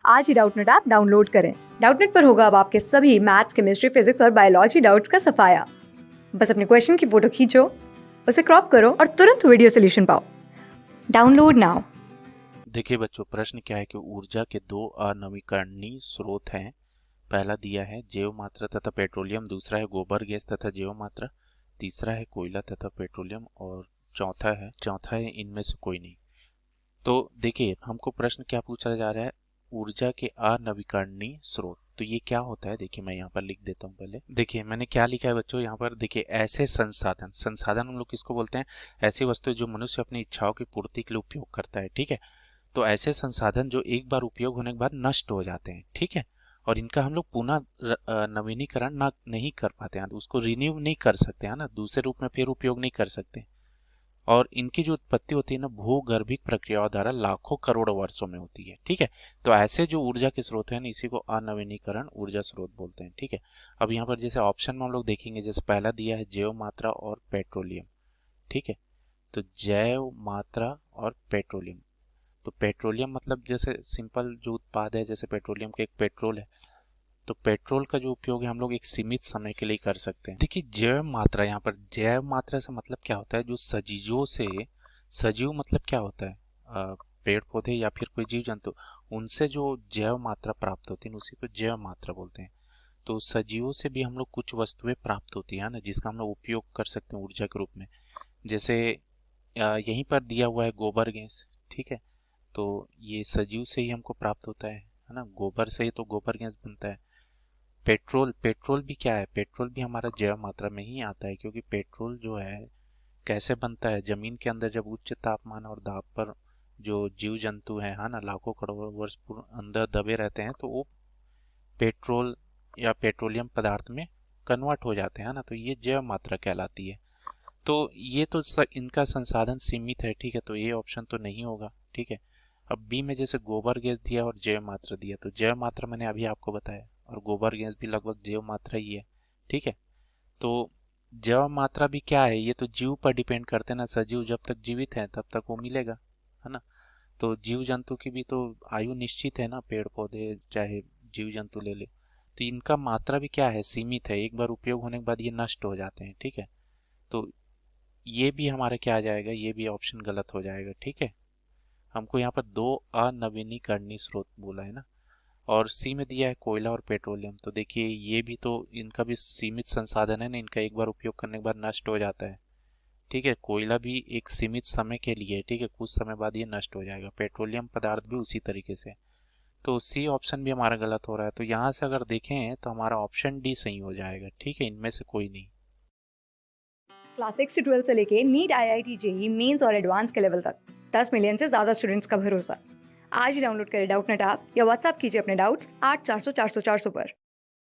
आज ही Doubtnut app download करें। Doubtnut पर होगा अब आपके सभी मैथ्स, केमिस्ट्री, फिजिक्स और बायोलॉजी डाउट्स का सफाया। बस अपने क्वेश्चन की फोटो खींचो, उसे क्रॉप करो और तुरंत वीडियो सोल्यूशन पाओ। Download now. देखिए बच्चों, प्रश्न क्या है कि ऊर्जा के दो अनवीकरणीय स्रोत हैं। पहला दिया है जैव मात्रा तथा पेट्रोलियम, दूसरा है गोबर गैस तथा जैव मात्रा, तीसरा है कोयला तथा पेट्रोलियम और चौथा है इनमें से कोई नहीं। तो देखिए, हमको प्रश्न क्या पूछा जा रहा है, ऊर्जा के अनवीकरणीय स्रोत। तो ये क्या होता है, देखिए मैं यहाँ पर लिख देता हूँ। पहले देखिए मैंने क्या लिखा है बच्चों, यहाँ पर देखिए ऐसे संसाधन, संसाधन हम लोग किसको बोलते हैं, ऐसी वस्तु जो मनुष्य अपनी इच्छाओं की पूर्ति के लिए उपयोग करता है। ठीक है, तो ऐसे संसाधन जो एक बार उपयोग होने के बाद नष्ट हो जाते हैं। ठीक है, और इनका हम लोग पुनः नवीनीकरण ना नहीं कर पाते हैं, उसको रिन्यू नहीं कर सकते हैं ना, दूसरे रूप में फिर उपयोग नहीं कर सकते। और इनकी जो उत्पत्ति होती है ना, भूगर्भिक प्रक्रियाओं द्वारा लाखों करोड़ों वर्षों में होती है। ठीक है, तो ऐसे जो ऊर्जा के स्रोत हैं ना, इसी को अनवीनीकरण ऊर्जा स्रोत बोलते हैं। ठीक है, अब यहाँ पर जैसे ऑप्शन में हम लोग देखेंगे, जैसे पहला दिया है जैव मात्रा और पेट्रोलियम। ठीक है, तो जैव मात्रा और पेट्रोलियम, तो पेट्रोलियम मतलब जैसे सिंपल जो उत्पाद है, जैसे पेट्रोलियम के एक पेट्रोल है, तो पेट्रोल का जो उपयोग है हम लोग एक सीमित समय के लिए कर सकते हैं। देखिए जैव मात्रा, यहाँ पर जैव मात्रा से मतलब क्या होता है, जो सजीवों से, सजीव मतलब क्या होता है, पेड़ पौधे या फिर कोई जीव जंतु, उनसे जो जैव मात्रा प्राप्त होती है उसी को जैव मात्रा बोलते हैं। तो सजीवों से भी हम लोग कुछ वस्तुएं प्राप्त होती है ना, जिसका हम लोग उपयोग कर सकते हैं ऊर्जा के रूप में। जैसे यहीं पर दिया हुआ है गोबर गैस। ठीक है, तो ये सजीव से ही हमको प्राप्त होता है ना, गोबर से ही तो गोबर गैस बनता है। पेट्रोल, पेट्रोल भी क्या है, पेट्रोल भी हमारा जैव मात्रा में ही आता है, क्योंकि पेट्रोल जो है कैसे बनता है, जमीन के अंदर जब उच्च तापमान और दाब पर जो जीव जंतु है ना, लाखों करोड़ वर्ष पूर्व अंदर दबे रहते हैं, तो वो पेट्रोल या पेट्रोलियम पदार्थ में कन्वर्ट हो जाते हैं ना, तो ये जैव मात्रा कहलाती है। तो ये तो इनका संसाधन सीमित है। ठीक है, तो ये ऑप्शन तो नहीं होगा। ठीक है, अब बी में जैसे गोबर गैस दिया और जैव मात्रा दिया, तो जैव मात्रा मैंने अभी आपको बताया और गोबर गैस भी लगभग जैव मात्रा ही है। ठीक है, तो जैव मात्रा भी क्या है, ये तो जीव पर डिपेंड करते हैं ना, सजीव जब तक जीवित है तब तक वो मिलेगा, है ना। तो जीव जंतु की भी तो आयु निश्चित है ना, पेड़ पौधे चाहे जीव जंतु ले ले, तो इनका मात्रा भी क्या है, सीमित है, एक बार उपयोग होने के बाद ये नष्ट हो जाते हैं। ठीक है, तो ये भी हमारा क्या आ जाएगा, ये भी ऑप्शन गलत हो जाएगा। ठीक है, हमको यहाँ पर दो अनवीनीकरणीय स्रोत बोला है ना, और सी में दिया है कोयला और पेट्रोलियम। तो देखिए ये भी तो, इनका भी सीमित संसाधन है ना, इनका एक बार उपयोग करने के बाद नष्ट हो जाता है। ठीक है, कोयला भी एक सीमित समय के लिए है। ठीक है, कुछ समय बाद ये नष्ट हो जाएगा, पेट्रोलियम पदार्थ भी उसी तरीके से। तो सी ऑप्शन भी हमारा गलत हो रहा है, तो यहाँ से अगर देखें तो हमारा ऑप्शन डी सही हो जाएगा। ठीक है, इनमें से कोई नहीं। क्लास 6 से 12 से लेके नीट, IIT, जेई मेंस और एडवांस के लेवल तक 10 मिलियन से ज्यादा स्टूडेंट्स का भरोसा। आज ही डाउनलोड करें डाउटनेट ऐप या व्हाट्सएप कीजिए अपने डाउट्स 8400 400 400 पर।